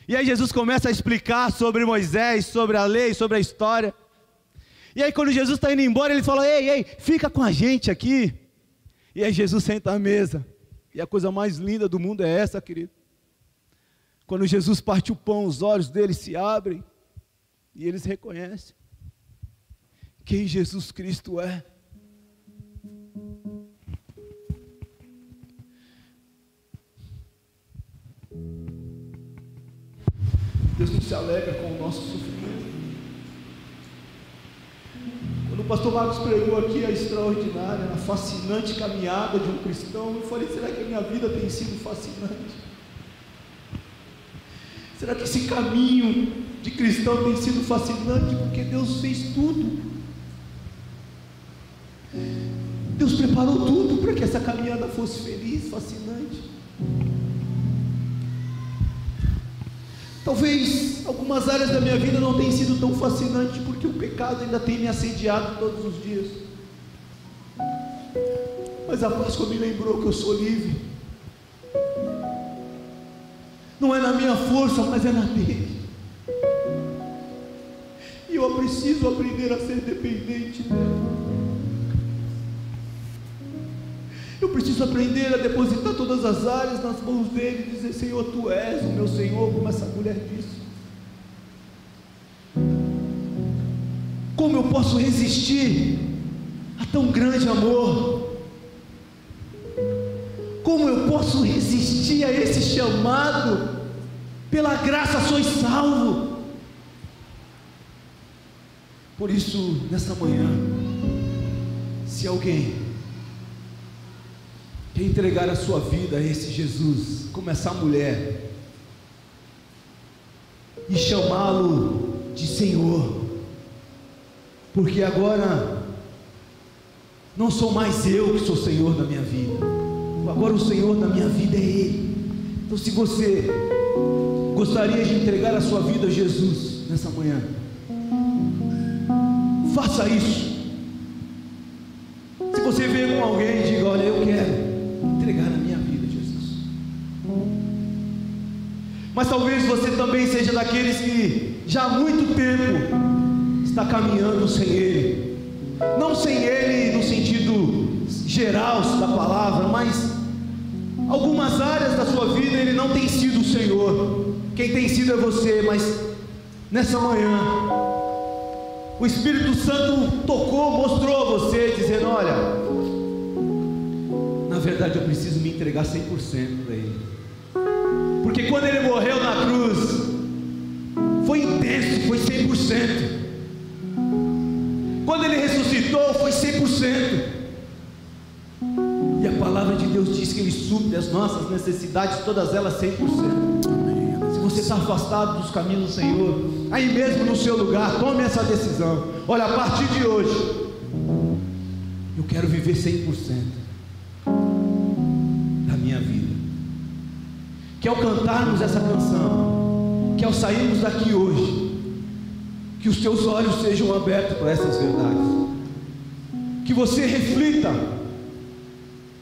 E aí Jesus começa a explicar sobre Moisés, sobre a lei, sobre a história. E aí quando Jesus está indo embora, ele fala: ei, fica com a gente aqui. E aí Jesus senta à mesa. E a coisa mais linda do mundo é essa, querido. Quando Jesus parte o pão, os olhos deles se abrem. E eles reconhecem quem Jesus Cristo é. Deus não se alegra com o nosso sofrimento. Quando o pastor Marcos pregou aqui a extraordinária, a fascinante caminhada de um cristão, eu falei: será que a minha vida tem sido fascinante? Será que esse caminho de cristão tem sido fascinante? Porque Deus fez tudo. Deus preparou tudo para que essa caminhada fosse feliz, fascinante. Talvez algumas áreas da minha vida não tenham sido tão fascinantes, porque o pecado ainda tem me assediado todos os dias. Mas a Páscoa me lembrou que eu sou livre. Não é na minha força, mas é na dele. E eu preciso aprender a ser dependente dela. Eu preciso aprender a depositar todas as áreas nas mãos dele e dizer: Senhor, tu és o meu Senhor, como essa mulher disse. Como eu posso resistir a tão grande amor? Como eu posso resistir a esse chamado? Pela graça sois salvo. Por isso, nesta manhã, se alguém quer entregar a sua vida a esse Jesus, como essa mulher, e chamá-lo de Senhor, porque agora não sou mais eu que sou Senhor da minha vida, agora o Senhor da minha vida é Ele. Então, se você gostaria de entregar a sua vida a Jesus nessa manhã, faça isso. Se você vê com alguém, diga: olha, eu quero entregar a minha vida a Jesus. Mas talvez você também seja daqueles que já há muito tempo está caminhando sem Ele, não sem Ele no sentido geral da palavra, mas algumas áreas da sua vida Ele não tem sido o Senhor. Quem tem sido é você. Mas nessa manhã o Espírito Santo tocou, mostrou a você, dizendo: olha, na verdade eu preciso me entregar 100% para Ele, porque quando Ele morreu na cruz foi intenso, foi 100%. Quando Ele ressuscitou foi 100%. E a palavra de Deus diz que Ele supre as nossas necessidades, todas elas 100%. Se você está afastado dos caminhos do Senhor, aí mesmo no seu lugar, tome essa decisão: olha, a partir de hoje eu quero viver 100% da minha vida. Que ao cantarmos essa canção, que ao sairmos daqui hoje, que os teus olhos sejam abertos para essas verdades, que você reflita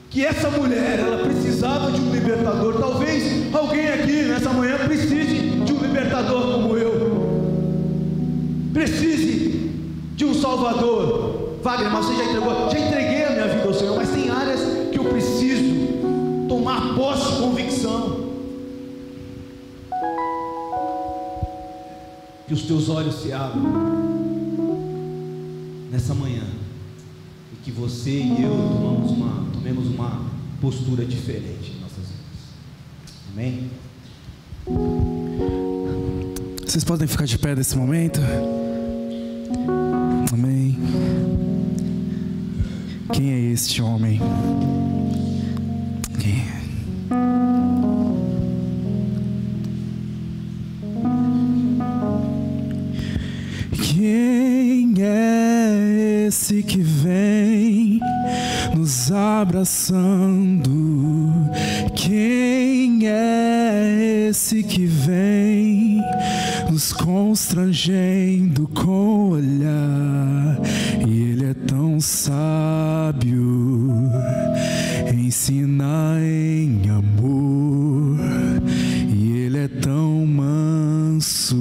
que essa mulher, ela precisava de um libertador. Talvez alguém aqui nessa manhã precise de um libertador como eu, precise de um salvador. Wagner, mas você já entregou? Já entreguei a minha vida ao Senhor, mas tem áreas que eu preciso tomar posse, convicção. Que os teus olhos se abram nessa manhã, e que você e eu tomemos uma postura diferente em nossas vidas. Amém? Vocês podem ficar de pé nesse momento? Amém. Quem é este homem? Quem é? Quem é esse que vem nos abraçando? Quem é esse que vem nos constrangendo com o olhar? E Ele é tão sábio, ensina em amor, e Ele é tão manso,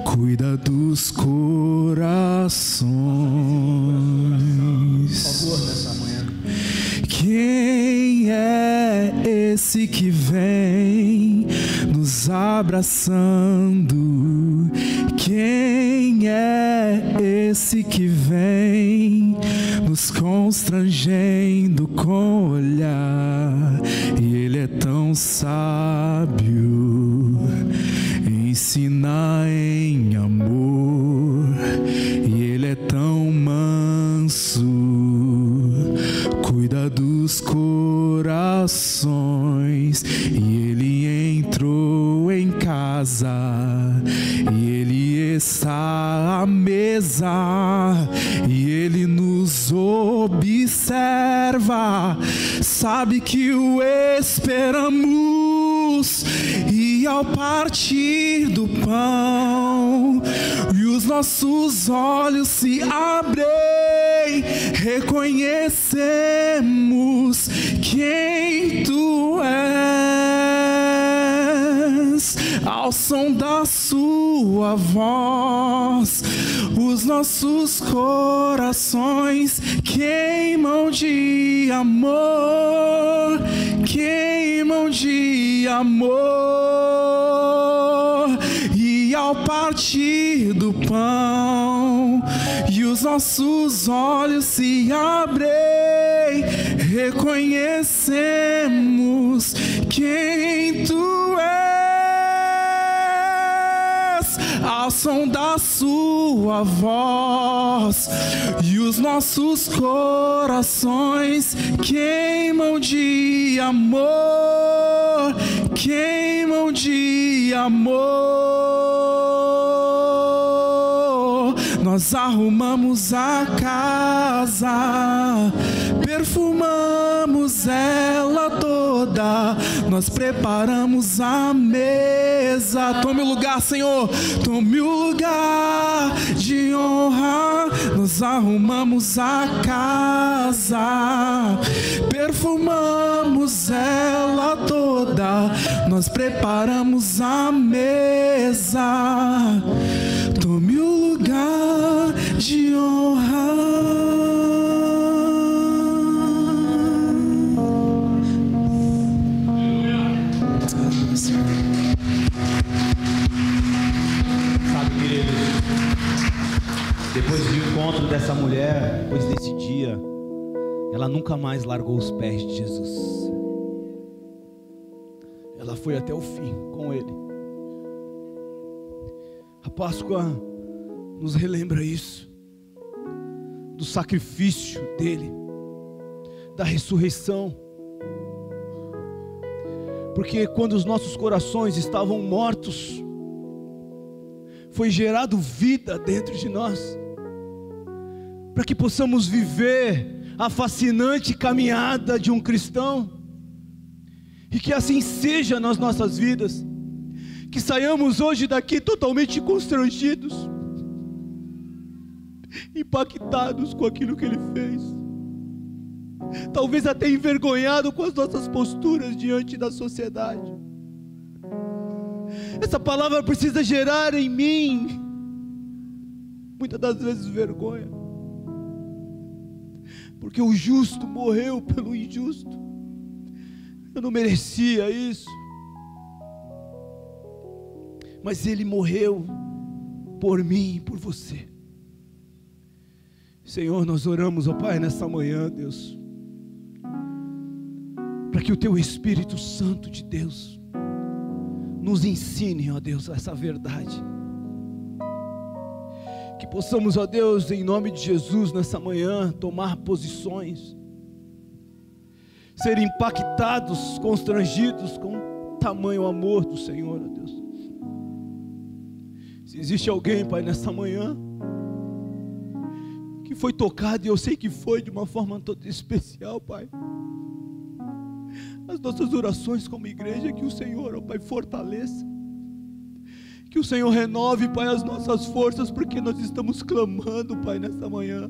cuida dos corações. Por favor, nessa manhã. Quem é esse que vem nos abraçando? Quem é esse que vem nos constrangendo com o olhar? E Ele é tão sábio, ensina em amor, e Ele é tão manso, cuida dos corações. E Ele entrou em casa, e Ele está à mesa, e Ele nos observa, sabe que o esperamos. E ao partir do pão, e os nossos olhos se abrem, reconhecemos quem Tu és. Ao som da Sua voz, os nossos corações queimam de amor, queimam de amor. E ao partir do pão, e os nossos olhos se abrem, reconhecemos quem Tu és. ao som da sua voz, e os nossos corações queimam de amor, queimam de amor. Nós arrumamos a casa, perfumamos ela toda, nós preparamos a mesa. Tome o lugar, Senhor, tome o lugar de honra. Nós arrumamos a casa, perfumamos ela toda, nós preparamos a mesa. Tome o lugar de honra. Sabe, queridos, depois do encontro dessa mulher, depois desse dia, ela nunca mais largou os pés de Jesus. Ela foi até o fim com ele. A Páscoa nos relembra isso, do sacrifício dele, da ressurreição. Porque quando os nossos corações estavam mortos, foi gerado vida dentro de nós, para que possamos viver a fascinante caminhada de um cristão, e que assim seja nas nossas vidas, que saiamos hoje daqui totalmente constrangidos, impactados com aquilo que ele fez, talvez até envergonhado com as nossas posturas diante da sociedade. Essa palavra precisa gerar em mim, muitas das vezes, vergonha, porque o justo morreu pelo injusto. Eu não merecia isso, mas ele morreu por mim e por você. Senhor, nós oramos, ó Pai, nessa manhã, Deus, para que o Teu Espírito Santo de Deus nos ensine, ó Deus, essa verdade. Que possamos, ó Deus, em nome de Jesus, nessa manhã, tomar posições, ser impactados, constrangidos com o tamanho amor do Senhor, ó Deus. Se existe alguém, Pai, nessa manhã, que foi tocado, e eu sei que foi de uma forma toda especial, Pai, as nossas orações como igreja, que o Senhor, ó Pai, fortaleça, que o Senhor renove, Pai, as nossas forças, porque nós estamos clamando, Pai, nessa manhã,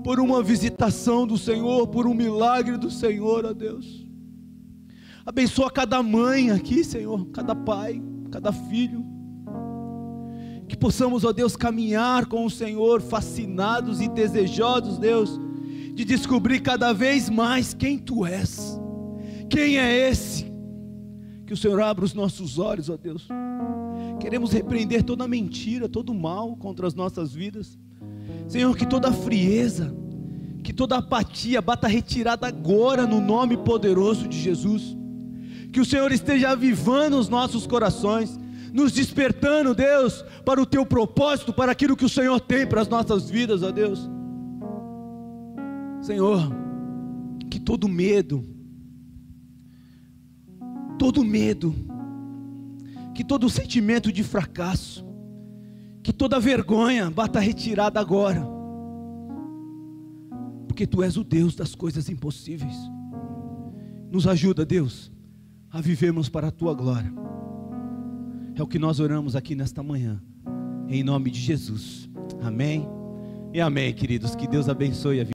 por uma visitação do Senhor, por um milagre do Senhor, ó Deus. Abençoa cada mãe aqui, Senhor, cada pai, cada filho, que possamos, ó Deus, caminhar com o Senhor, fascinados e desejosos, Deus, de descobrir cada vez mais quem Tu és, quem é esse, que o Senhor abra os nossos olhos, ó Deus. Queremos repreender toda mentira, todo mal contra as nossas vidas, Senhor, que toda frieza, que toda apatia bata retirada agora no nome poderoso de Jesus. Que o Senhor esteja avivando os nossos corações, nos despertando, Deus, para o Teu propósito, para aquilo que o Senhor tem para as nossas vidas, ó Deus. Senhor, que todo medo, que todo sentimento de fracasso, que toda vergonha bata retirada agora, porque Tu és o Deus das coisas impossíveis. Nos ajuda, Deus, a vivermos para a Tua glória. É o que nós oramos aqui nesta manhã, em nome de Jesus. Amém e amém, queridos. Que Deus abençoe a vida.